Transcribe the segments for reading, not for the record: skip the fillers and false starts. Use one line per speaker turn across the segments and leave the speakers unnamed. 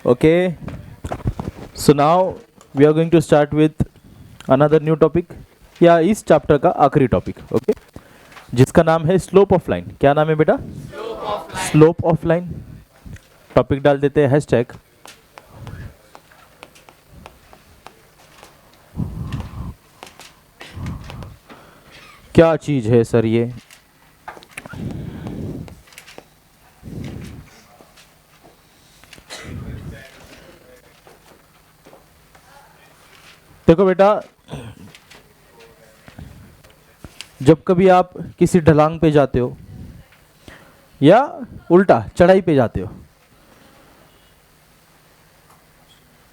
Okay, so now we are going to start with another new topic या इस chapter का आखिरी topic okay जिसका नाम है स्लोप ऑफ लाइन. क्या नाम है बेटा? Slope of line. टॉपिक डाल देते हैं हैशटैग क्या चीज है सर ये. देखो बेटा, जब कभी आप किसी ढलांग पे जाते हो या उल्टा चढ़ाई पे जाते हो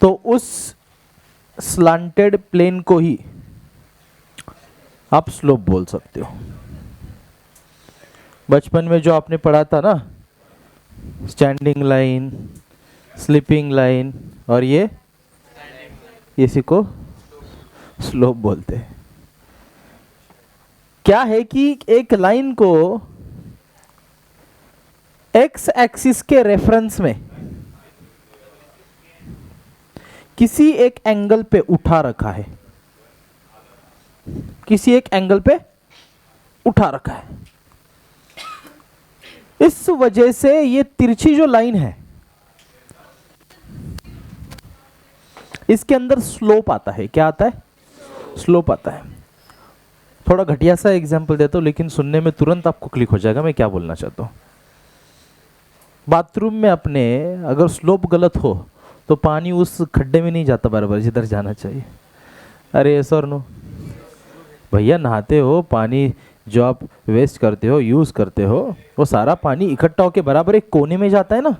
तो उस स्लांटेड प्लेन को ही आप स्लोप बोल सकते हो. बचपन में जो आपने पढ़ा था ना, स्टैंडिंग लाइन, स्लीपिंग लाइन, और ये इसी को स्लोप बोलते हैं. क्या है कि एक लाइन को एक्स एक्सिस के रेफरेंस में किसी एक एंगल पे उठा रखा है, किसी एक एंगल पे उठा रखा है. इस वजह से ये तिरछी जो लाइन है इसके अंदर स्लोप आता है. क्या आता है? स्लोप आता है. थोड़ा घटिया सा एग्जांपल देता हूं लेकिन सुनने में तुरंत आपको क्लिक हो जाएगा मैं क्या बोलना चाहता हूं. बाथरूम में अपने अगर स्लोप गलत हो तो पानी उस खड्डे में नहीं जाता बराबर जिधर जाना चाहिए. अरे सर नो भैया, नहाते हो, पानी जो आप वेस्ट करते हो, यूज़ करते हो, वो सारा पानी इकट्ठा होकर बराबर एक कोने में जाता है ना.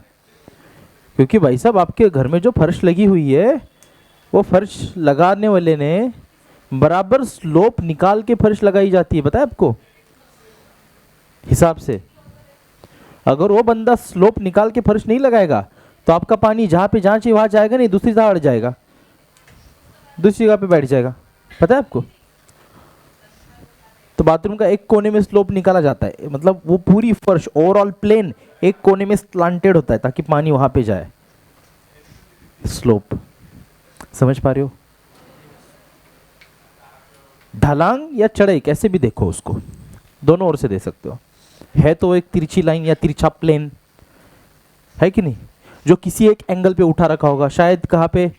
क्योंकि भाई साहब आपके घर में जो फर्श लगी हुई है वो फर्श लगाने वाले ने बराबर स्लोप निकाल के फर्श लगाई जाती है, पता है आपको हिसाब से. अगर वो बंदा स्लोप निकाल के फर्श नहीं लगाएगा तो आपका पानी जहाँ पे जहाँ चाहिए वहाँ जाएगा नहीं, दूसरी जगह अड़ जाएगा, दूसरी जगह पे बैठ जाएगा. पता है आपको? तो बाथरूम का एक कोने में स्लोप निकाला जाता है, मतलब वो पूरी फर्श ओवरऑल प्लेन एक कोने में स्लांटेड होता है ताकि पानी वहाँ पे जाए. स्लोप समझ पा रहे हो? ढलांग या चढ़ाई कैसे भी देखो उसको, दोनों ओर से दे सकते हो. है तो एक तिरछी लाइन या तिरछा प्लेन है कि नहीं, जो किसी एक एंगल पे उठा रखा होगा. शायद कहाँ पे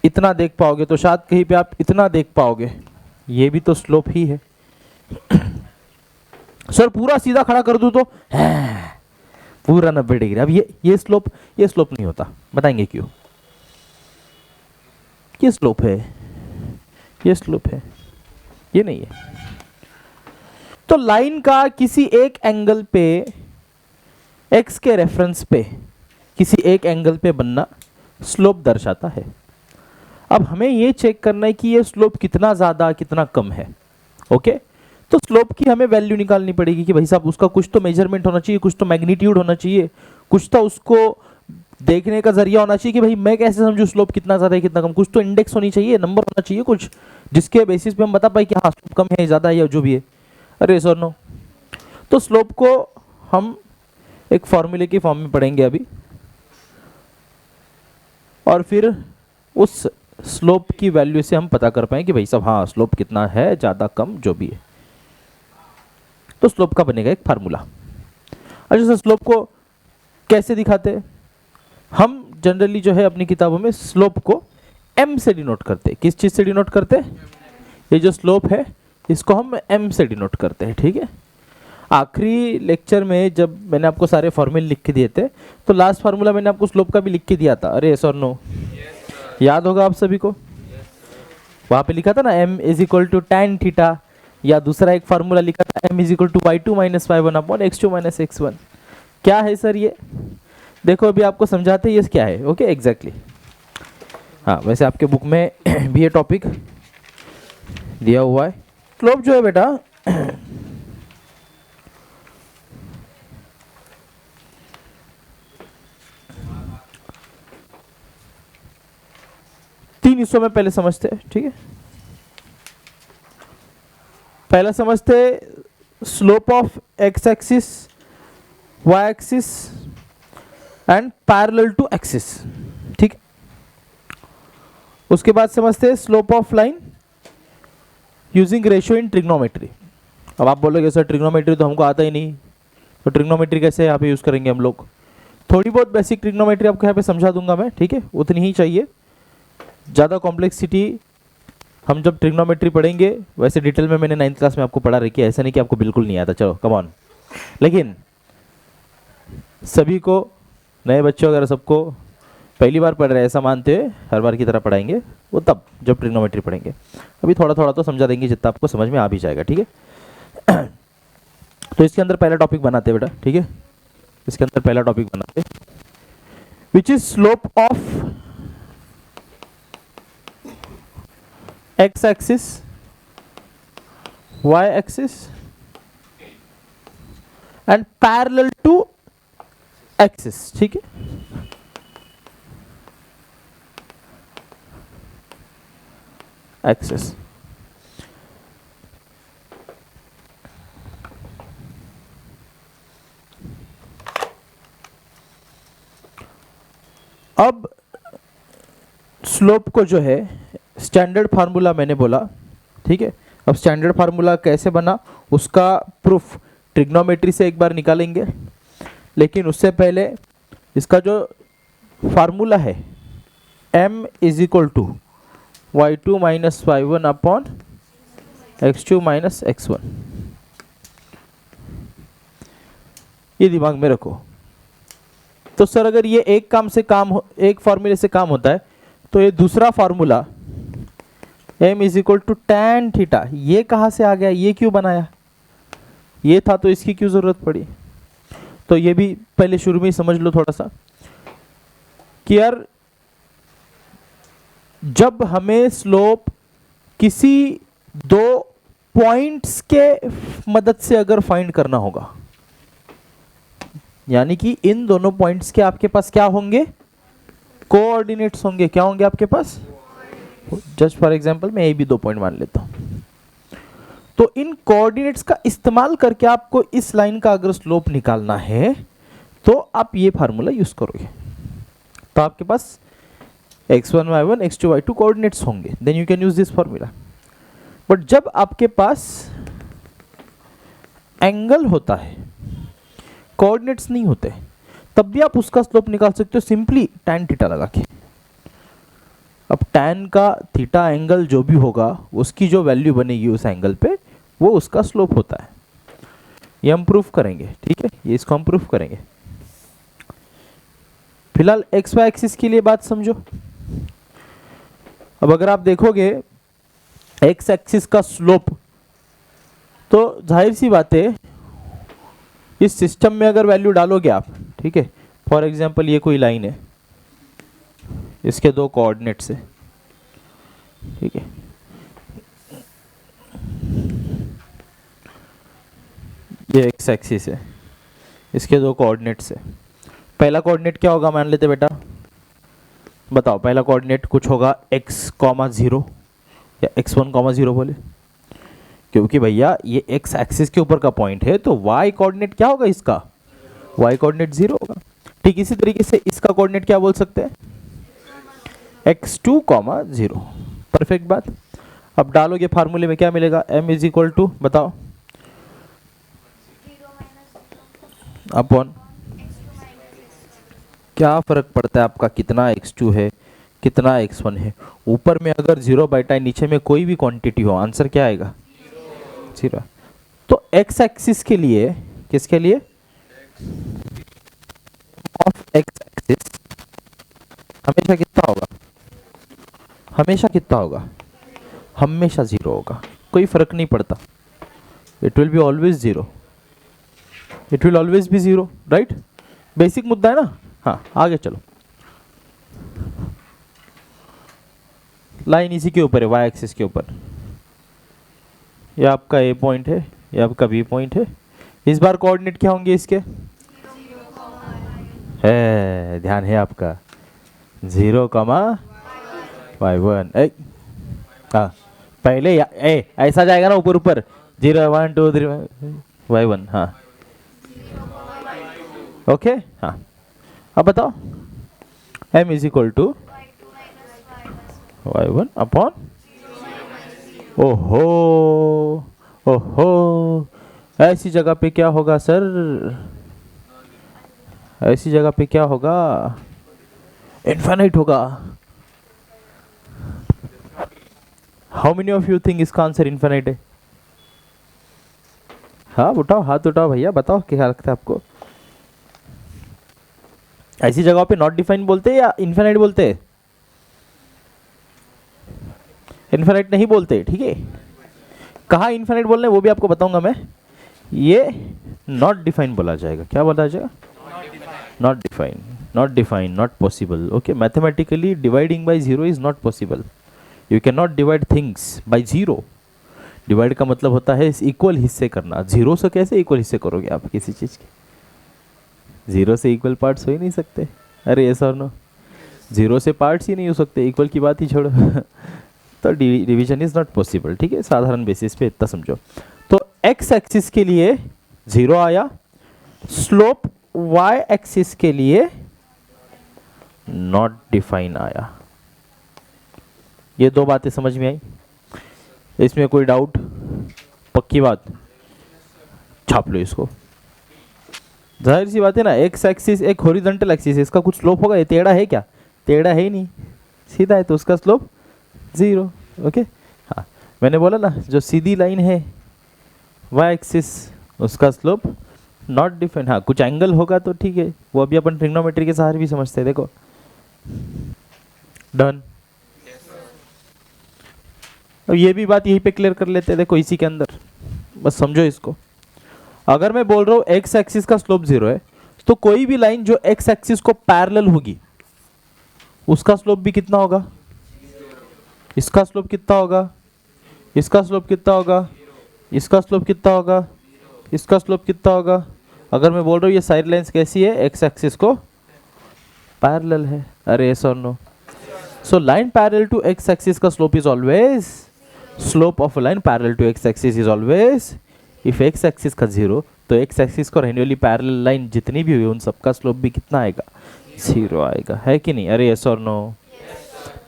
इतना देख पाओगे तो शायद कहीं पे आप इतना देख पाओगे. ये भी तो स्लोप ही है. सर पूरा सीधा खड़ा कर दूं तो पूरा 90 डिग्री. अब ये स्लोप नहीं होता. बताएंगे क्यों? ये स्लोप है, ये स्लोप है, ये नहीं है. तो लाइन का किसी एक एंगल पे एक्स के रेफरेंस पे किसी एक एंगल पे बनना स्लोप दर्शाता है. अब हमें ये चेक करना है कि ये स्लोप कितना ज़्यादा कितना कम है. ओके, तो स्लोप की हमें वैल्यू निकालनी पड़ेगी कि भाई साहब उसका कुछ तो मेजरमेंट होना चाहिए, कुछ तो मैग्नीट्यूड होना चाहिए, कुछ तो उसको देखने का जरिया होना चाहिए कि भाई मैं कैसे समझूं स्लोप कितना ज़्यादा है कितना कम. कुछ तो इंडेक्स होनी चाहिए, नंबर होना चाहिए कुछ, जिसके बेसिस पे हम बता पाए कि हाँ स्लोप कम है, ज़्यादा है, या जो भी है. अरे सर नो. तो स्लोप को हम एक फॉर्मूले के फॉर्म में पढ़ेंगे अभी, और फिर उस स्लोप की वैल्यू से हम पता कर पाएंगे कि भाई साहब हाँ स्लोप कितना है, ज़्यादा कम जो भी है. तो स्लोप का बनेगा एक फार्मूला. अच्छा सर स्लोप को कैसे दिखाते हैं? हम जनरली जो है अपनी किताबों में स्लोप को m से डिनोट करते हैं. किस चीज़ से डिनोट करते हैं? ये जो स्लोप है इसको हम m से डिनोट करते हैं. ठीक है. आखिरी लेक्चर में जब मैंने आपको सारे फॉर्मूले लिख के दिए थे तो लास्ट फार्मूला मैंने आपको स्लोप का भी लिख के दिया था. अरे यस और नो? याद होगा आप सभी को. वहाँ पे लिखा था ना m is equal to tan theta, या दूसरा एक फार्मूला लिखा था m is equal to y2 minus y1 upon x2 minus x1. क्या है सर ये? देखो अभी आपको समझाते हैं ये क्या है. Okay exactly. हाँ वैसे आपके बुक में भी ये टॉपिक दिया हुआ है. स्लोप जो है बेटा तीन हिस्सों में पहले समझते हैं. ठीक है, पहला समझते slope of X axis, Y axis and parallel to axis. उसके बाद समझते हैं slope of line using ratio in trigonometry. अब आप बोलोगे सर ट्रिग्नोमेट्री तो हमको आता ही नहीं, तो ट्रिग्नोमेट्री कैसे यहाँ पे यूज़ करेंगे हम लोग? थोड़ी बहुत बेसिक ट्रिग्नोमेट्री आपको यहाँ पे समझा दूंगा मैं, ठीक है, उतनी ही चाहिए। ज़्यादा कॉम्प्लेक्सिटी हम जब ट्रिग्नोमेट्री पढ़ेंगे, वैसे डिटेल में मैंने 9th क्लास में आपको पढ़ा रखी है, ऐसा नहीं कि आपको बिल्कुल नहीं आता, चलो कम ऑन। लेकिन सभी को, नए बच्चों वगैरह सबको पहली बार पढ़ रहे हैं ऐसा मानते हुए हर बार की तरह पढ़ाएंगे, वो तब जब ट्रिग्नोमेट्री पढ़ेंगे। अभी थोड़ा थोड़ा तो समझा देंगे जितना आपको समझ में आ भी जाएगा, ठीक है। तो इसके अंदर पहला टॉपिक बनाते हैं बेटा, ठीक है, इसके अंदर पहला टॉपिक बनाते हैं which is slope of X axis, Y axis and parallel to axis, ठीक है। एक्सिस अब स्लोप को जो है स्टैंडर्ड फार्मूला मैंने बोला, ठीक है। अब स्टैंडर्ड फार्मूला कैसे बना उसका प्रूफ ट्रिग्नोमेट्री से एक बार निकालेंगे, लेकिन उससे पहले इसका जो फार्मूला है m is equal to y2 minus y1 upon x2 minus x1, ये दिमाग में रखो। तो सर अगर ये एक फार्मूले से काम होता है, तो ये दूसरा formula m is equal to tan theta, ये कहाँ से आ गया, ये क्यों बनाया? ये था तो इसकी क्यों जरूरत पड़ी? तो ये भी पहले शुरू में ही समझ लो थोड़ा सा कि यार जब हमें स्लोप किसी दो पॉइंट्स के मदद से अगर फाइंड करना होगा, यानी कि इन दोनों पॉइंट्स के आपके पास क्या होंगे, कोऑर्डिनेट्स होंगे। क्या होंगे आपके पास? जस्ट फॉर एग्जांपल मैं ये भी 2 पॉइंट मान लेता हूं, तो इन कोऑर्डिनेट्स का इस्तेमाल करके आपको इस लाइन का अगर स्लोप निकालना है तो आप ये फार्मूला यूज करोगे, तो आपके पास x1 y1 x2 y2 coordinates होंगे, then you can use this formula. But जब आपके पास एंगल होता है, कोऑर्डिनेट्स नहीं होते, तब भी आप उसका स्लोप निकाल सकते हो सिंपली tan थीटा लगा के। अब tan का थीटा एंगल जो भी होगा उसकी जो वैल्यू बनेगी उस एंगल पे, वो उसका स्लोप होता है। ये हम प्रूफ करेंगे, ठीक है, ये इसको हम प्रूफ करेंगे। फिलहाल एक्स वाई एक्सिस के लिए बात समझो। अब अगर आप देखोगे एक्स एक्सिस का स्लोप, तो जाहिर सी बात है इस सिस्टम में अगर वैल्यू डालोगे आप, ठीक है, फॉर एग्जांपल ये कोई लाइन है, इसके 2 कोऑर्डिनेट्स है, ठीक है, ये एक्स एक्सिस है, इसके 2 कोऑर्डिनेट्स है। पहला कोऑर्डिनेट क्या होगा मान लेते बेटा, बताओ पहला कोऑर्डिनेट कुछ होगा x,0 या x1,0 बोले, क्योंकि भैया ये x एक्सिस के ऊपर का पॉइंट है, तो y कोऑर्डिनेट क्या होगा इसका, y कोऑर्डिनेट 0 होगा। ठीक इसी तरीके से इसका कोऑर्डिनेट क्या बोल सकते हैं, x2,0। परफेक्ट बात। अब डालोगे फार्मूले में क्या मिलेगा, m इज इक्वल टू, बताओ, अपॉन, क्या फर्क पड़ता है आपका कितना x2 है कितना x1 है, ऊपर में अगर 0/i नीचे में कोई भी क्वांटिटी हो, आंसर क्या आएगा, 0। तो x एक्सिस के लिए, किसके लिए, ऑफ x एक्सिस हमेशा कितना होगा, हमेशा कितना होगा, हमेशा 0 होगा, कोई फर्क नहीं पड़ता, it will be always 0, it will always be 0, right. Basic मुद्दा है ना। हाँ आगे चलो, लाइन इसी के ऊपर है, वाई एक्सिस के ऊपर, ये आपका ए पॉइंट है, ये आपका बी पॉइंट है। इस बार कोऑर्डिनेट क्या होंगे इसके, है ध्यान है आपका, 0,y1। हाँ पहले ऐसा जाएगा ना ऊपर ऊपर, 0 1 2 3 y1, हाँ ओके। हाँ अब बताओ m is equal to y1 upon, ओहो ओहो, ऐसी जगह पे क्या होगा सर, ऐसी जगह पे क्या होगा, इनफाइनाइट होगा। How many of you think इसका आंसर इनफाइनाइट है? हाँ उठाओ, हाथ उठाओ भैया, बताओ क्या लगता है आपको। ऐसी जगह पे नॉट डिफाइन बोलते हैं या इनफाइनाइट बोलते हैं? इनफाइनाइट नहीं बोलते, ठीक है। कहाँ इनफाइनाइट बोलना है वो भी आपको बताऊंगा मैं। ये नॉट डिफाइन बोला जाएगा। क्या बोला जाएगा? Not define, not define, not possible. Okay, mathematically dividing by zero is not possible. You can not divide things by zero. Divide का मतलब होता है इक्वल हिस्से करना। जीरो से कैसे इक्वल हिस्से करोगे आप किसी चीज़ के? जीरो से इक्वल पार्ट्स हो ही नहीं सकते। अरे यस और नो? जीरो से पार्ट्स ही नहीं हो सकते, इक्वल की बात ही छोड़ो। तो डिवीजन इज नॉट पॉसिबल, ठीक है। साधारण बेसिस पे इतना समझो। तो एक्स एक्सिस के लिए जीरो आया, स्लोप वाई एक्सिस के लिए नॉट डिफाइन आया। ये दो बातें समझ में आई? इसमें कोई डाउट? पक्की बात? छाप लो इसको। जाहिर सी बात है ना, एक्स एक्सिस एक हॉरिजॉन्टल एक्सिस है, इसका कुछ स्लोप होगा? ये टेढ़ा है क्या? टेढ़ा है ही नहीं, सीधा है, तो उसका स्लोप जीरो। ओके, हाँ मैंने बोला ना, जो सीधी लाइन है वाई एक्सिस, उसका स्लोप नॉट डिफाइन। हाँ कुछ एंगल होगा तो ठीक है, वो अभी अपन ट्रिग्नोमेट्री के सहारे भी समझते हैं। देखो, डन। अब ये भी बात यहीं पे क्लियर कर लेते हैं। देखो इसी के अंदर बस समझो इसको। अगर मैं बोल रहा हूँ एक्स एक्सिस का स्लोप जीरो है, तो कोई भी लाइन जो एक्स एक्सिस को पैरेलल होगी उसका स्लोप भी कितना होगा? इसका स्लोप कितना होगा? इसका स्लोप कितना होगा? इसका स्लोप कितना होगा? इसका स्लोप कितना होगा? अगर मैं बोल रहा हूँ ये साइड लाइंस कैसी है, एक्स एक्सिस को पैरेलल है। अरे यस और no? So line parallel to x axis का slope is always, slope of line parallel to x axis is always, if x axis का जीरो, तो एक्स एक्सिस को रहने वाली पैरेलल लाइन जितनी भी हुई उन सबका स्लोप भी कितना आएगा? जीरो आएगा, है कि नहीं? अरे यस और नो?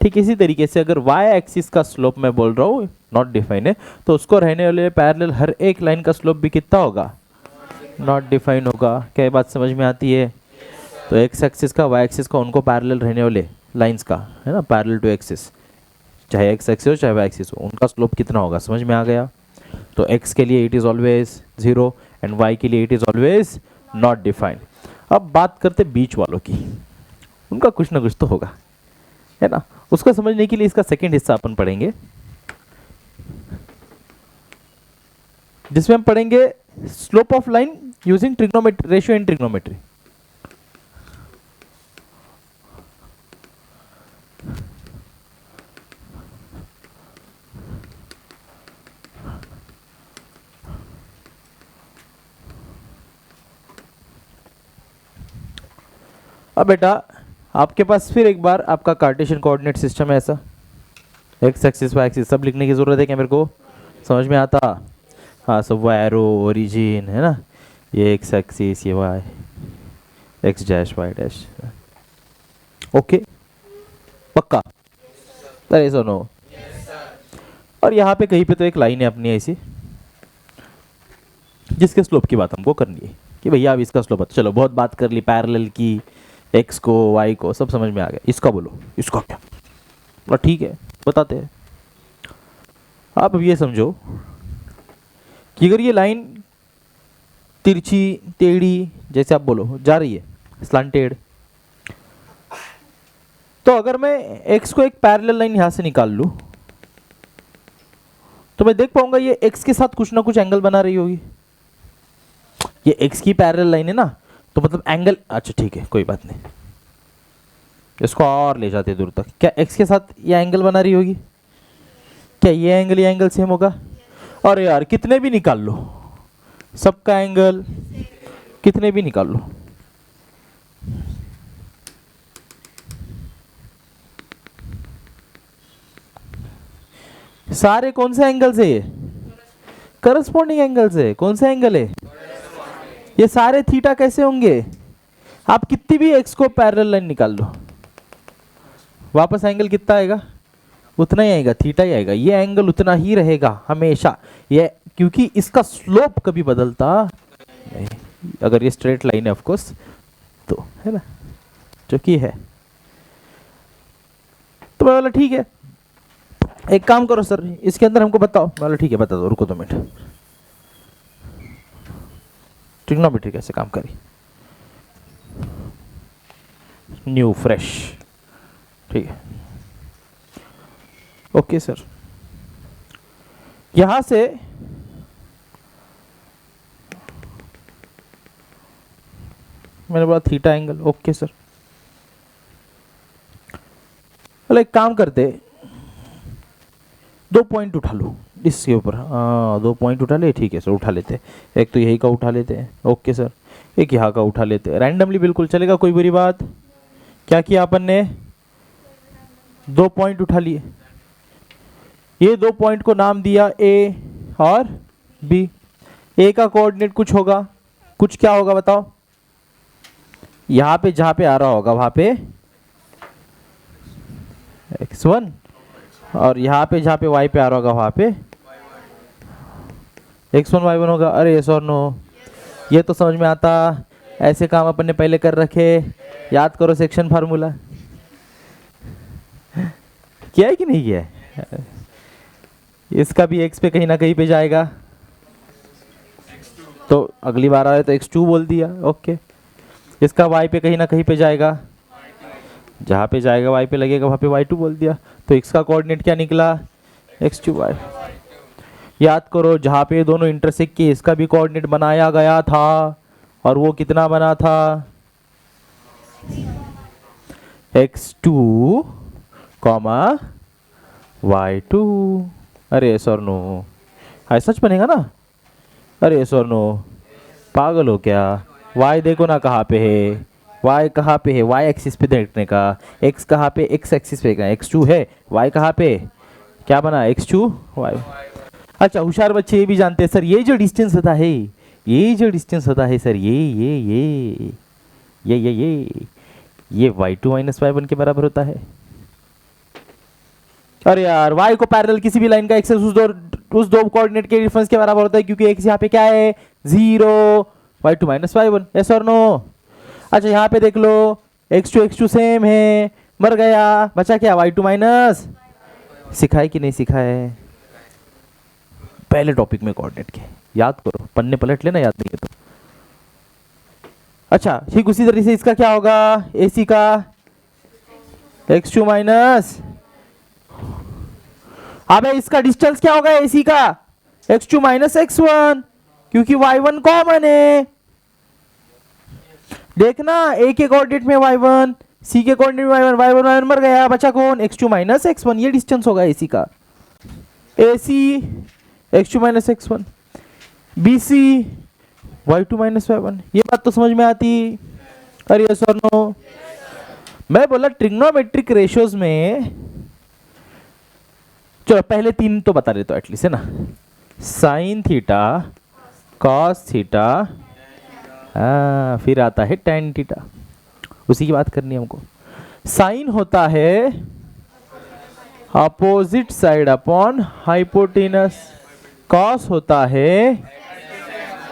ठीक इसी तरीके से अगर y एक्सिस का स्लोप मैं बोल रहा हूँ नॉट डिफाइन है, तो उसको रहने वाले पैरेलल हर एक लाइन का स्लोप भी कितना होगा? नॉट डिफाइन होगा। क्या बात समझ में आती है? तो एक्स एक्सिस का, y एक्सिस का, उनको पैरेलल रहने वाले लाइंस का, है ना, पैरेलल टू एक्सिस, चाहे एक्स एक्सिस हो चाहे y एक्सिस हो, उनका स्लोप कितना होगा? समझ में आ गया? तो x के लिए it is always zero and y के लिए it is always not defined. अब बात करते बीच वालों की, उनका कुछ ना कुछ तो होगा, है ना। उसको समझने के लिए इसका सेकंड हिस्सा अपन पढ़ेंगे, जिसमें हम पढ़ेंगे slope of line using trigonometry, ratio in trigonometry. अब बेटा आपके पास फिर एक बार आपका कार्टेशियन कोऑर्डिनेट सिस्टम है, ऐसा एक्स एक्सिस वाई एक्सिस सब लिखने की ज़रूरत है क्या मेरे को? समझ में आता? हाँ सब, वो एरो, ओरिजिन, है ना, ये एक्स एक्सिस, ये Y, X dash Y dash. Okay पक्का? अरे सुनो, और यहाँ पे कहीं पे तो एक लाइन है अपनी ऐसी जिसके स्लोप की बात हमको करनी है कि भैया अब इसका स्लोप चलो बहुत बात कर ली, पैरेलल की, एक्स को वाई को सब समझ में आ गया, इसका बोलो, इसका क्या? बोला ठीक है बताते हैं। आप अब ये समझो कि अगर ये लाइन तिरछी, टेढ़ी, जैसे आप बोलो जा रही है, स्लांटेड, तो अगर मैं एक्स को एक पैरेलल लाइन यहां से निकाल लूं तो मैं देख पाऊंगा ये एक्स के साथ कुछ ना कुछ एंगल बना रही होगी। ये एक्स की पैरेलल लाइन है ना, तो मतलब एंगल, अच्छा ठीक है कोई बात नहीं, इसको और ले जाते दूर तक। क्या एक्स के साथ ये एंगल बना रही होगी? क्या ये एंगल सेम होगा? और यार कितने भी निकाल लो, सबका एंगल कितने भी निकाल लो, सारे कौन से एंगल से? ये करस्पॉन्डिंग एंगल से। कौन सा एंगल है? ये सारे थीटा कैसे होंगे? आप कितनी भी एक्स को पैरेलल लाइन निकाल लो, वापस एंगल कितना आएगा? उतना ही आएगा, थीटा ही आएगा, ये एंगल उतना ही रहेगा हमेशा, ये क्योंकि इसका स्लोप कभी बदलता नहीं, अगर ये स्ट्रेट लाइन है ऑफ कोर्स तो, है ना, जो कि है। तो मैं बोला ठीक है, एक काम करो सर इसके अंदर हमको बताओ। मैं बोला ठीक है बता दो, रुको 2 मिनट। ट्रिग्नोमेट्री कैसे काम करी, न्यू फ्रेश, ठीक है, ओके सर। यहां से मैंने बोला थीटा एंगल, ओके सर। बोले एक काम करते, 2 पॉइंट उठा लो इसके ऊपर, 2 पॉइंट उठा ले, ठीक है सर उठा लेते, एक तो यही का उठा लेते हैं, ओके सर, एक यहाँ का उठा लेते हैं, रैंडमली बिल्कुल चलेगा, कोई बुरी बात। क्या किया अपन ने, 2 पॉइंट उठा लिए, ये 2 पॉइंट को नाम दिया ए और बी। ए का कोऑर्डिनेट कुछ होगा, कुछ क्या होगा बताओ, यहां पे जहां पे आ रहा होगा वहां पे x1, और यहाँ पे जहाँ पे y पे आ रहा होगा वहाँ पे x1 y1 होगा। अरे यस और नो, ये तो समझ में आता, ऐसे काम अपन ने पहले कर रखे, याद करो सेक्शन फार्मूला, किया है कि नहीं किया है। इसका भी x पे कहीं ना कहीं पे जाएगा, तो अगली बार आए तो x2 बोल दिया, ओके। इसका y पे कहीं ना कहीं पे जाएगा, जहाँ पे जाएगा y पे लगेगा वहाँ पे y2 बोल दिया, तो x का कोऑर्डिनेट क्या निकला, x2y। याद करो जहाँ पे दोनों इंटरसेक्ट किए इसका भी कोऑर्डिनेट बनाया गया था, और वो कितना बना था, x2, y2। अरे सर नो, हाय सच बनेगा ना, अरे सर नो, पागल हो क्या, y देखो ना कहाँ पे है, y कहाँ पे है, y एक्सिस पे देखने का, x कहाँ पे, x एक्सिस पे का, x2 है, y कहाँ पे, क्या बना x2 y। अच्छा होशियार बच्चे ये भी जानते हैं सर, ये जो डिस्टेंस होता है, ये जो डिस्टेंस होता है सर, ये y2 माइनस y1 के बराबर होता है। अरे यार y को पैरेलल किसी भी लाइन का एक्सेस उस दो कोऑर्डिनेट के डिफरेंस के बराबर होता है, क्योंकि x यहाँ पे क्या है 0, y2 माइनस y1, यस और नो। अच्छा यहाँ पे देख लो, x2 सेम है, मर गया, बचा क्या y2 माइनस, सिखाए कि नहीं सिखाए, पहले टॉपिक में कोऑर्डिनेट के याद करो, पन्ने पलट लेना, याद नहीं है तो। अच्छा ठीक उसी तरीके से इसका क्या होगा, AC का x2 माइनस, अबे इसका डिस्टेंस क्या होगा AC का, x2 माइनस x1, क्योंकि y1 कॉमन है। देखना A के कोऑर्डिनेट में y1, C के कोऑर्डिनेट में y1 मर गया, बचा कौन, x2 माइनस x1, ये डिस्टेंस होगा AC का, AC x2 minus x1, BC y2 minus y1। ये बात तो समझ में आती, अरे यस और नो। मैं बोला ट्रिग्नोमेट्रिक रेशियोज में, चलो पहले 3 तो बता देता हूं एटलीस्ट, है ना, साइन थीटा, कॉस थीटा, फिर आता है टेन थीटा, उसी की बात करनी है हमको। साइन होता है opposite side upon hypotenuse, cos होता है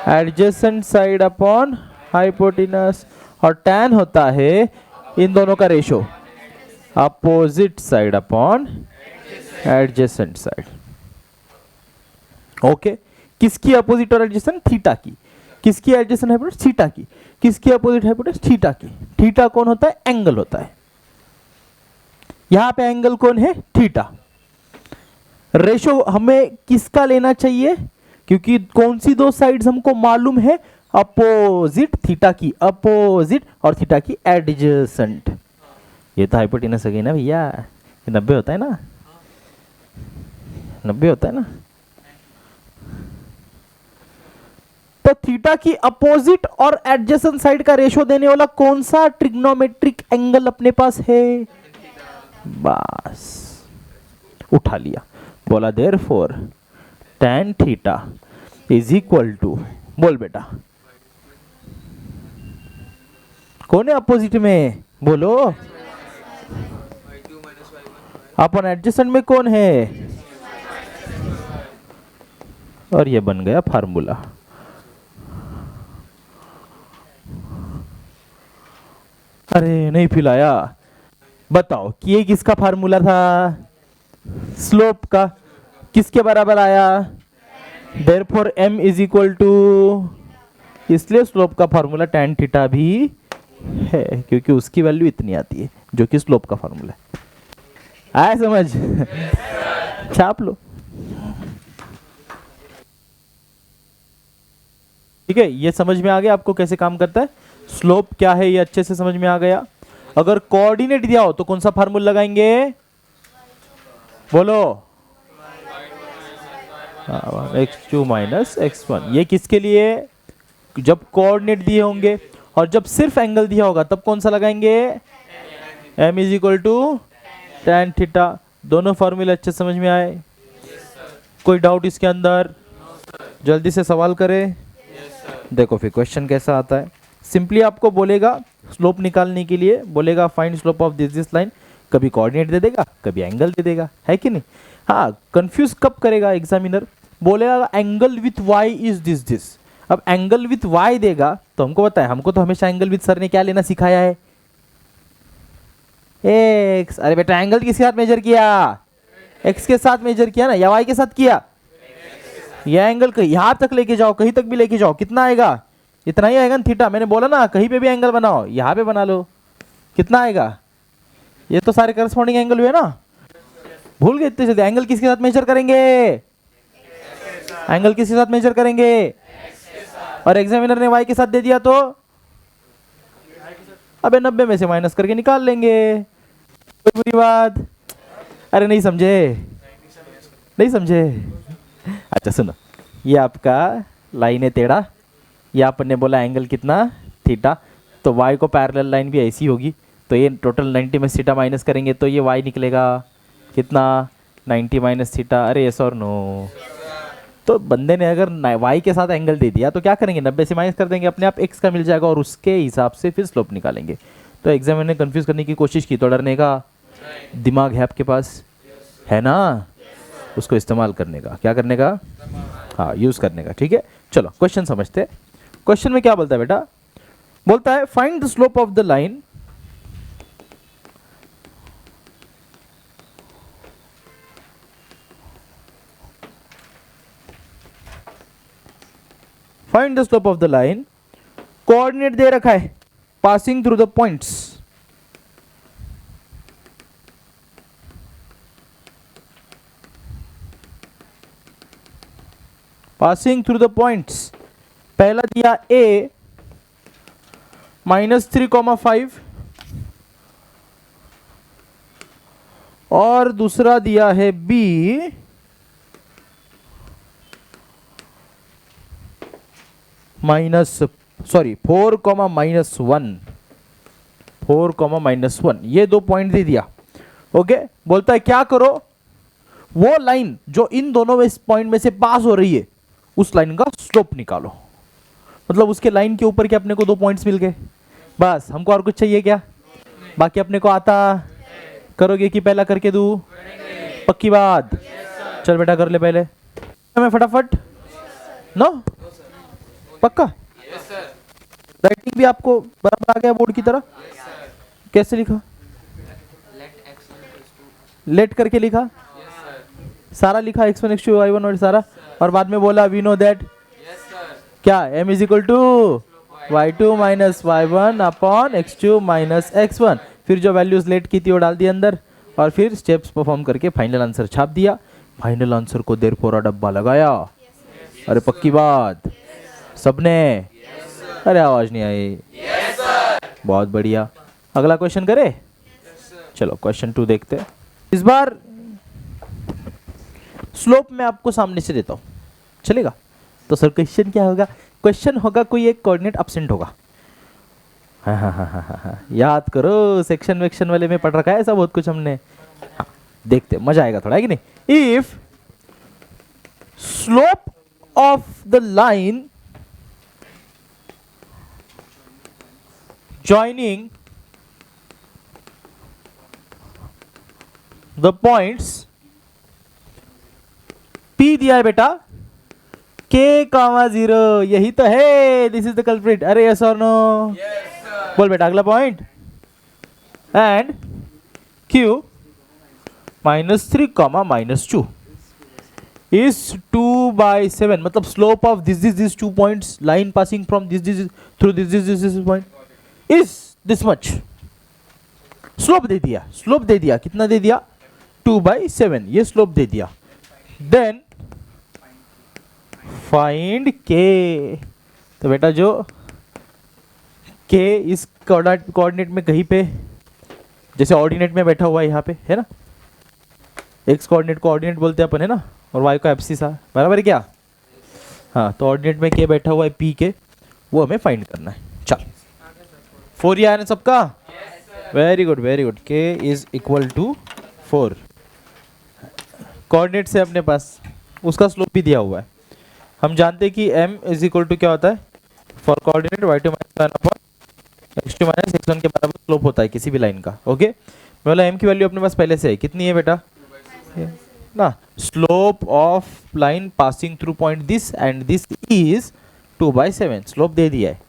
एडजेसेंट साइड अपॉन हाइपोटेनस, और टैन होता है इन दोनों का ratio, opposite side upon adjacent side. Okay, किसकी अपोजिट और एडजेसेंट, थीटा की, किसकी एडजेसेंट हाइपोटेनस, थीटा की, किसकी अपोजिट हाइपोटेनस, थीटा की। थीटा कौन होता है, एंगल होता है, यहां पे एंगल कौन है, थीटा। रेशो हमें किसका लेना चाहिए, क्योंकि कौन सी 2 साइड्स हमको मालूम है, अपोजिट थीटा की, अपोजिट, और थीटा की एडजेसेंट। ये तो हाइपोटेनस हो गई ना भैया, ये 90 होता है ना, 90 होता है ना। तो थीटा की अपोजिट और एडजेसेंट साइड का रेशो देने वाला कौन सा ट्रिग्नोमेट्रिक एंगल अपने पास है, बस उठा लिया, बोला therefore tan theta is equal to, बोल बेटा कौन है अपोजिट में, बोलो, अपन एडजेसेंट में कौन है, और ये बन गया फार्मूला। अरे नहीं पिलाया, बताओ कि ये किसका फार्मूला था, स्लोप का, किसके बराबर आया, therefore m is equal to, इसलिए स्लोप का फार्मूला tan थीटा भी है, क्योंकि उसकी वैल्यू इतनी आती है जो कि स्लोप का फार्मूला है। आया समझ? छाप लो। ठीक है, ये समझ में आ गया आपको कैसे काम करता है, स्लोप क्या है ये अच्छे से समझ में आ गया। अगर कोऑर्डिनेट दिया हो तो कौन सा फार्मूला लगाएंगे, बोलो, x2 माइनस x1। ये किसके लिए, जब कोऑर्डिनेट दिए होंगे, और जब सिर्फ एंगल दिया होगा तब कौन सा लगाएंगे, m is equal to tan theta. दोनों फॉर्मूले अच्छे समझ में आए, कोई डाउट इसके अंदर, जल्दी से सवाल करें। देखो फिर क्वेश्चन कैसा आता है, सिंपली आपको बोलेगा स्लोप निकालने के लिए, बोलेगा find slope of this line, कभी कोऑर्डिनेट दे देगा कभी एंगल दे देगा, है कि नहीं। हाँ, कंफ्यूज कब करेगा एग्जामिनर, बोलेगा angle with y is this. अब एंगल विथ y देगा तो हमको बताए, हमको तो हमेशा एंगल विथ सर ने क्या लेना सिखाया है, x। अरे बेटा एंगल किसके साथ मेजर किया, x के साथ मेजर किया ना, या y के साथ किया, यह एंगल यहां तक लेके जाओ, कहीं तक भी लेके जाओ, कितना आएगा, इतना ही आएगा ना थीटा। मैंने बोला ना कहीं पे भी एंगल बनाओ, यहां पे बना लो, कितना आएगा, ये तो सारे करस्पॉन्डिंग एंगल हुए ना, भूल गए इतने जल्दी। एंगल किसके साथ मेजर करेंगे, एंगल किसके साथ मेजर करेंगे, और एग्जामिनर ने y के साथ दे दिया तो अबे 90 में से माइनस करके निकाल लेंगे, कोई बुरी बात, अरे नहीं समझे, नहीं समझे। अच्छा सुनो, ये आपका लाइन है टेढ़ा, ये अपन ने बोला एंगल कितना थीटा, तो y को पैरेलल लाइन भी ऐसी होगी, तो ये टोटल 90 में थीटा माइनस करेंगे तो ये y निकलेगा कितना, 90 माइनस थीटा। अरे यस और नो, तो बंदे ने अगर y के साथ एंगल दे दिया तो क्या करेंगे, 90 से माइनस कर देंगे, अपने आप x का मिल जाएगा, और उसके हिसाब से फिर स्लोप निकालेंगे। तो एग्जामिनर ने कंफ्यूज करने की कोशिश की, तो डरने का दिमाग है आपके पास, है ना, उसको इस्तेमाल करने का, क्या करने का, हाँ यूज करने का। ठीक है, चलो क्वेश्चन समझते हैं। क्वेश्चन में क्या बोलता है बेटा, बोलता है find the slope of the line find the slope of the line, coordinate दे रखा है, passing through the points, passing through the points. पहला दिया a -3,5 और दूसरा दिया है b -4,-1, 4,-1, ये दो पॉइंट दे दिया। ओके, बोलता है क्या करो, वो लाइन जो इन दोनों में पॉइंट में से पास हो रही है उस लाइन का स्लोप निकालो। मतलब उसके लाइन के ऊपर के अपने को दो पॉइंट्स मिल गए, बस हमको और कुछ चाहिए क्या, बाकी अपने को आता, करोगे कि पहला करके दूं, पक्की बात, चल बेटा कर ले पहले मैं फटाफट, नो पक्का, राइटिंग भी आपको बराबर आ गया बोर्ड की तरह, कैसे लिखा, लेट करके लिखा, सारा लिखा x1 x2 y1 और सारा, और बाद में बोला वी नो दैट क्या m is equal to y2 minus y1 upon x2 minus x1, फिर जो वैल्यूज लेट की थी वो डाल दी अंदर, और फिर स्टेप्स परफॉर्म करके फाइनल आंसर छाप दिया। फाइनल आंसर को देर पूरा डब्बा लगाया, अरे पक्की बात सबने, अरे आवाज नहीं आई, बहुत बढ़िया। अगला क्वेश्चन करे, चलो क्वेश्चन 2 देखते हैं। इस बार स्लोप मैं आपको सामने से देता हूं, चलेगा, तो सर क्वेश्चन क्या होगा, क्वेश्चन होगा कोई एक कोऑर्डिनेट एब्सेंट होगा। हाँ, याद करो सेक्शन वेक्शन वाले में पढ़ रखा है ऐसा बहुत कुछ हमने। हाँ, देखते मजा आएगा थोड़ा, है कि नहीं। If slope of the line joining the points P दिया है बेटा K, 0, यही तो है, दिस इज द कल्प्रिट। अरे यस और नो? बोल बेटा अगला पॉइंट। एंड Q -3, -2 is 2/7, मतलब slope of this two points, line passing from this through this point is this much. Slope दे दिया, कितना दे दिया? 2/7, ये स्लोप दे दिया। देन फाइंड K, तो बेटा जो K इस कोऑर्डिनेट में कहीं पे, जैसे ऑर्डिनेट में बैठा हुआ है यहाँ पे, है ना, एक्स कोऑर्डिनेट को ऑर्डिनेट बोलते हैं अपन, है ना, और वाई को एब्सिस, बराबर है क्या? हाँ, तो ऑर्डिनेट में K बैठा हुआ है P के, वो हमें फाइंड करना है। चल 4 ये आया ना सबका? Very good very good. K is equal to 4, coordinate से अपने पास उसका स्लोप भी दिया हुआ है। हम जानते हैं कि m इज इक्वल टू क्या होता है for coordinate y2 -1 upon x2 -x1 के बराबर स्लोप होता है किसी भी लाइन का। ओके, मैं बोला m की वैल्यू अपने पास पहले से है, कितनी है बेटा ना? Slope of line passing through point this and this is 2/7, slope दे दिया है,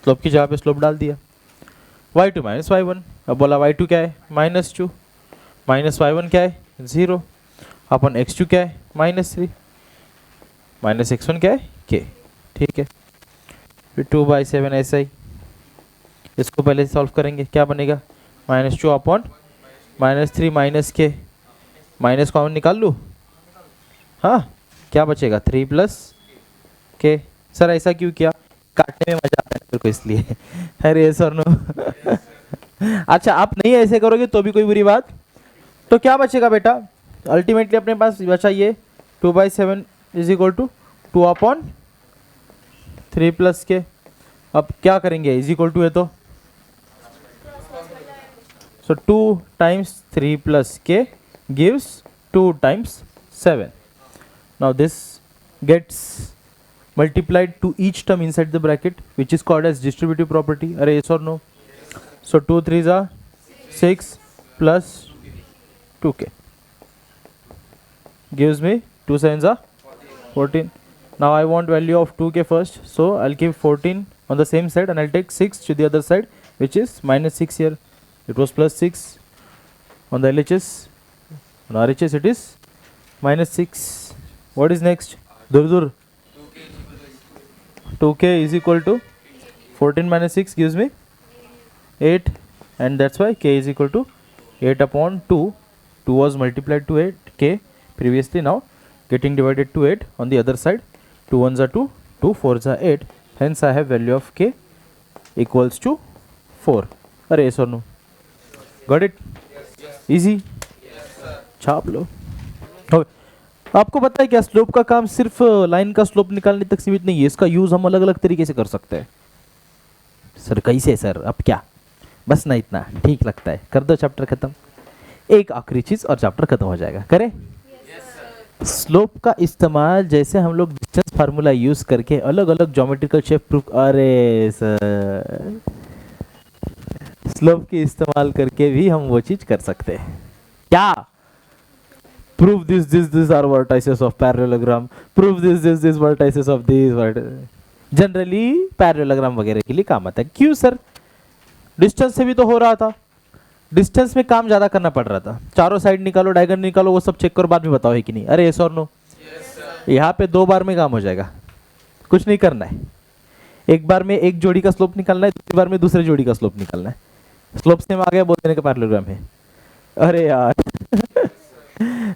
स्लोप की जगह पे स्लोप डाल दिया। y2 -y1, अब बोला y2 क्या है? -2, -y1 क्या है? 0 अपन x2 क्या है? -3, -x1 क्या है? k, ठीक है। फिर 2/7 ऐसा ही, इसको पहले सॉल्व करेंगे, क्या बनेगा? -2 upon -3 minus k, minus common निकाल लूँ? हाँ, क्या बचेगा? 3 + k। सर ऐसा क्यों किया? काटने में मजा आता है मेरे को इसलिए। अरे सर नो। अच्छा, आप नहीं ऐसे करोगे तो भी कोई बुरी बात। तो क्या बचेगा बेटा? अल्टीमेटली अपने पास बचा ये 2/7 is equal to 2 upon 3 + k। अब क्या करेंगे? इज इक्वल टू है तो, सो 2 × 3 + k gives 2 × 7. Now this gets multiplied to each term inside the bracket, which is called as distributive property. Are yes or no? So 2 3s are 6 plus 2k gives me 2 7s are 14. Now I want value of 2k first, so I'll keep 14 on the same side and I'll take 6 to the other side, which is -6 here. It was +6 on the LHS. On RHS it is -6. What is next? Dur 2k is equal to 14 - 6 gives me 8, and that's why k is equal to 8 upon 2. 2 was multiplied to 8k previously, now getting divided to 8 on the other side. 2 1s are 2, 2 4s are 8, hence I have value of k equals to 4. Are yes or no? Got it? Easy? छाप लो। आपको पता है क्या, slope का काम सिर्फ line का slope निकालने तक सीमित नहीं है, इसका यूज हम अलग अलग तरीके से कर सकते हैं। सर कैसे सर? अब क्या, बस ना इतना ठीक लगता है, कर दो चैप्टर खत्म, एक आखिरी चीज और चैप्टर खत्म हो जाएगा। करें? स्लोप का इस्तेमाल जैसे हम लोग डिस्टेंस फार्मूला यूज करके अलग अलग ज्योमेट्रिकल शेप प्रूफ, अरे सर स्लोप के इस्तेमाल करके भी हम वो चीज कर सकते हैं। क्या? prove this are vertices of parallelogram, prove this vertices of these vertices. Generally parallelogram वगैरह के लिए काम आता है। क्यों सर? डिस्टेंस से भी तो हो रहा था, डिस्टेंस में काम ज्यादा करना पड़ रहा था, चारों साइड निकालो, डायगोनल निकालो, वो सब चेक करो, बाद में बताओ है कि नहीं। अरे यस और नो? यहाँ पे 2 बार में काम हो जाएगा, कुछ नहीं करना है। एक बार में एक जोड़ी का स्लोप निकालना है, दूसरी बार में दूसरे जोड़ी का स्लोप निकालना है। स्लोप सेम आ गया, बोल देने का पैरेललोग्राम है। अरे यार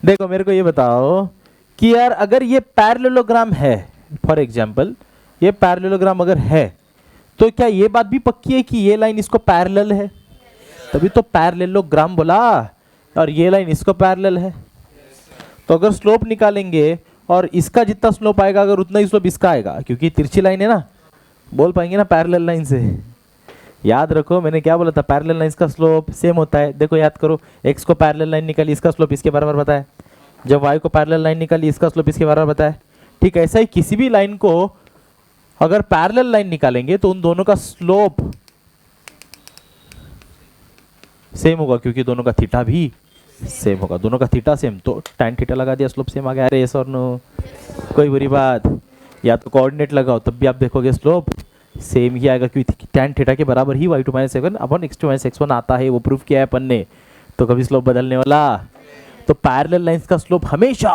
देखो मेरे को ये बताओ कि यार अगर ये पैरेललोग्राम है, फॉर एग्जांपल ये पैरेललोग्राम अगर है, तो क्या ये बात भी पक्की है कि ये लाइन इसको पैरेलल है? तभी तो पैरेललोग्राम बोला, और ये लाइन इसको पैरेलल है। तो अगर स्लोप निकालेंगे और इसका जितना स्लोप आएगा अगर उतना ही स्लोप इसका आएगा, क्योंकि तिरछी लाइन है ना, बोल पाएंगे ना पैरेलल लाइन से। याद रखो मैंने क्या बोला था, पैरेलल लाइंस का स्लोप सेम होता है। देखो याद करो, x को पैरेलल लाइन निकाली, इसका स्लोप इसके बराबर बताया। जब y को पैरेलल लाइन निकाली, इसका स्लोप इसके बराबर बताया। ठीक है, ऐसा ही किसी भी लाइन को अगर पैरेलल लाइन निकालेंगे तो उन दोनों का स्लोप सेम होगा, क्योंकि दोनों का थीटा भी सेम होगा, दोनों का थीटा सेम, तो tan थीटा लगा दिया, स्लोप सेम आ गया। अरे यस और नो, कोई बुरी बात? या तो कोऑर्डिनेट लगाओ तब भी आप देखोगे स्लोप सेम ही आएगा, क्योंकि tan थीटा के बराबर ही y2 - x1 upon x2 - x1 आता है, वो प्रूफ किया है अपन ने, तो कभी स्लोप बदलने वाला। तो पैरेलल लाइंस का स्लोप हमेशा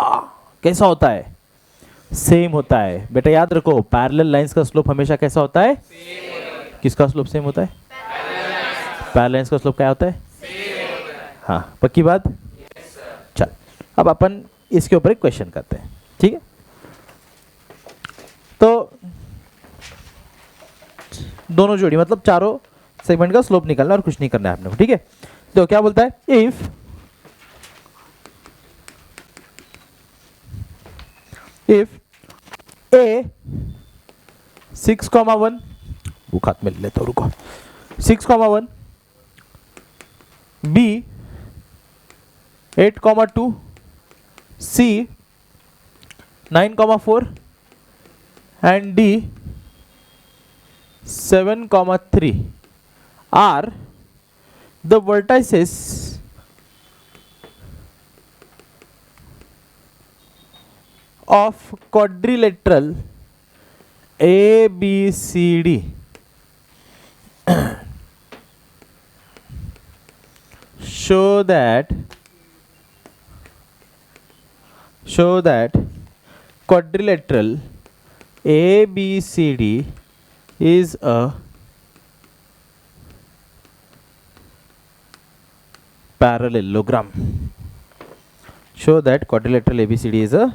कैसा होता है? सेम होता है। बेटा याद रखो, पैरेलल लाइंस का स्लोप हमेशा कैसा होता है? किसका स्लोप सेम होता है? पैरेलल लाइंस का स्लोप क्या होता है? हाँ, पक्की बात? चल, अब अपन इसके ऊपर एक क्वेश्चन करते हैं, ठीक है? तो दोनों जोड़ी मतलब चारों सेगमेंट का स्लोप निकालना और कुछ नहीं करना है आपने को, ठीक है? तो क्या बोलता है? इफ ए 6,1 बुक हाथ में ले लेता हूं, रुको, 6,1 B 8,2 C 9,4 and D 7,3 are the vertices of quadrilateral ABCD. show that quadrilateral ABCD is a parallelogram. Show that quadrilateral ABCD is a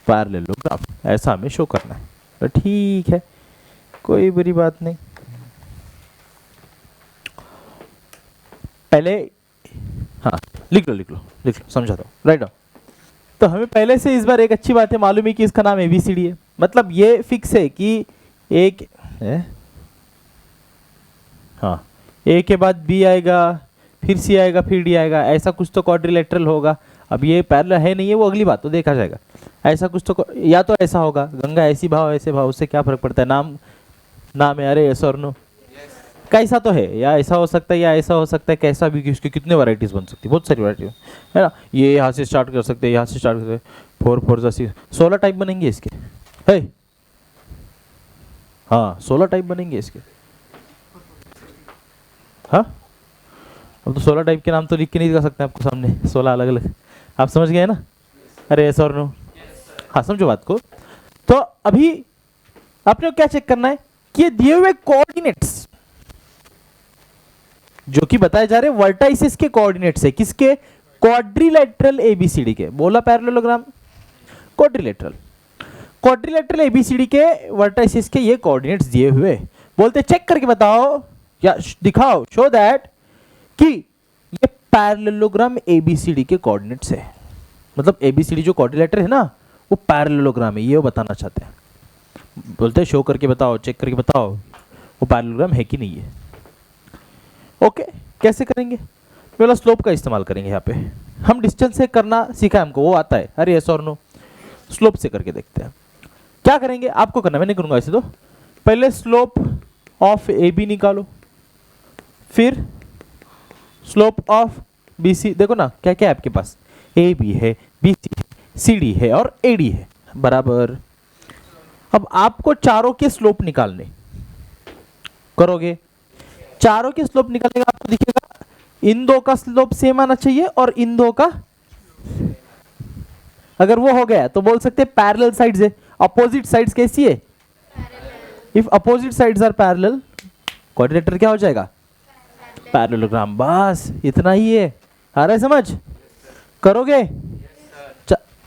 parallelogram. ऐसा हमें शो करना है, तो ठीक है, कोई बुरी बात नहीं। पहले हाँ लिख लो समझा दो, राइट डाउन। तो हमें पहले से इस बार एक अच्छी बात है मालूम है कि इसका नाम ABCD है, मतलब ये फिक्स है कि एक है, हाँ, ए के बाद बी आएगा, फिर सी आएगा, फिर डी आएगा, ऐसा कुछ तो क्वाड्रिलेटरल होगा। अब ये पैरेलल है नहीं है, वो अगली बात, तो देखा जाएगा। ऐसा कुछ तो, या तो ऐसा होगा, गंगा ऐसी भाव ऐसे भाव, उससे क्या फर्क पड़ता है? नाम है। अरे यस और नो, कैसा तो है, या ऐसा हो सकता है या ऐसा हो सकता है, कैसा भी, इसकी कितने वैरायटीज बन सकती है, बहुत सारी वैरायटी है ना। ये यहाँ से स्टार्ट कर सकते हैं, यहाँ से स्टार्ट कर सकते हैं, 4 4 16 टाइप बनेंगे इसके, है हाँ 16 टाइप बनेंगे इसके। हाँ, अब तो 16 टाइप के नाम तो लिख के नहीं दिखा सकते आपको सामने, 16 अलग अलग, आप समझ गए ना? अरे यस और नो, हाँ समझो बात को। तो अभी आपने क्या चेक करना है कि ये दिए हुए कोऑर्डिनेट्स जो कि बताए जा रहे हैं वर्टाइसिस के कोऑर्डिनेट्स है, किसके? क्वाड्रिलेटरल एबीसीडी के। बोला पैरेललोग्राम, क्वाड्रिलेटरल एबीसीडी के वर्टाइसिस के ये कोऑर्डिनेट्स दिए हुए, बोलते चेक करके बताओ या दिखाओ, शो दैट कि ये पैरेललोग्राम एबीसीडी के कोऑर्डिनेट्स है। मतलब एबीसीडी जो क्वाड्रिलेटर है ना, वो पैरेललोग्राम है, ये वो बताना चाहते हैं। बोलते शो करके बताओ, चेक करके बताओ वो पैरेललोग्राम है कि नहीं है। ओके, कैसे करेंगे? पहला स्लोप का इस्तेमाल करेंगे। यहाँ पे हम डिस्टेंस से करना सीखा है, हमको वो आता है। अरे यस और नो, स्लोप से करके देखते हैं क्या करेंगे। आपको करना, मैं नहीं करूंगा ऐसे। तो पहले स्लोप ऑफ ए बी निकालो, फिर स्लोप ऑफ बी सी। देखो ना क्या क्या है आपके पास, ए बी है, बी सी है, सी डी है और ए डी है, बराबर। अब आपको चारों के स्लोप निकालने, करोगे चारों के स्लोप निकालने का, आपको दिखेगा इन दो का स्लोप सेम आना चाहिए और इन दो का, अगर वो हो गया तो बोल सकते हैं पैरेलल साइड्स है। अपोजिट साइड्स कैसी है? If opposite sides are parallel, quadrilateral क्या हो जाएगा? पैरेललोग्राम। बस इतना ही है, आ रहा है समझ? करोगे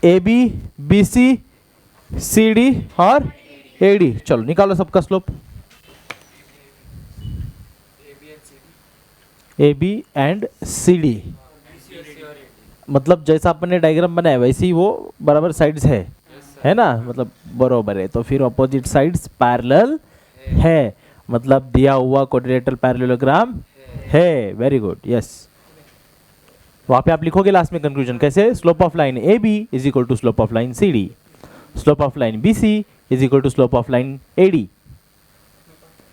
A B, B C, C D और ए डी, चलो निकालो सबका slope. A B and C D, मतलब जैसा अपन ने डायग्राम बनाया वैसे ही वो बराबर साइड्स है ना, मतलब बराबर है। तो फिर अपोजिट साइड्स पैरेलल है, मतलब दिया हुआ क्वाड्रिलेटरल पैरेललोग्राम है। Very good, yes. वहां पे आप लिखोगे लास्ट में कंक्लूजन कैसे? Slope of line A B is equal to slope of line C D, slope of line B C is equal to slope of line A D,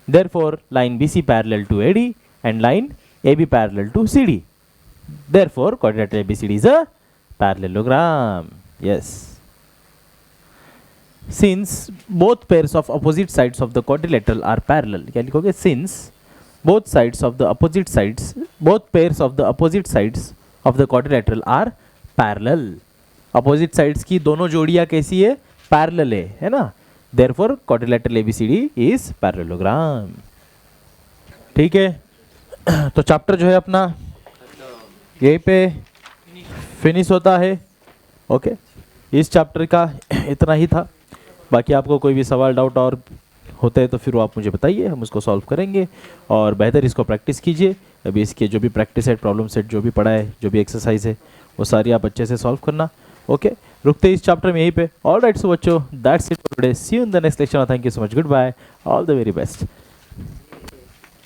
therefore line B C parallel to A D and line A B parallel to C D. Therefore quadrilateral ABCD is a parallelogram. Yes. Since both pairs of opposite sides of the quadrilateral are parallel, क्या लिखोगे? Since both pairs of the opposite sides of the quadrilateral are parallel. Opposite sides की दोनों जोड़ियाँ कैसी है? Parallel है ना? Therefore quadrilateral ABCD is parallelogram. ठीक है, तो चैप्टर जो है अपना यहीं पे फिनिश होता है. ओके, इस चैप्टर का इतना ही था. बाकी आपको कोई भी सवाल डाउट और होते हैं तो फिर वो आप मुझे बताइए, हम उसको सॉल्व करेंगे. और बेहतर इसको प्रैक्टिस कीजिए. अभी इसके जो भी प्रैक्टिस सेट, प्रॉब्लम सेट जो भी पढ़ा है, जो भी एक्सरसाइज है, वो सारी आप अच्छे से सॉल्व करना. ओके, रुकते इस चैप्टर में यहीं पे. ऑल राइट, सो बच्चों, that's it for today. See you in the next lecture. Thank you so much. Goodbye. All the very best.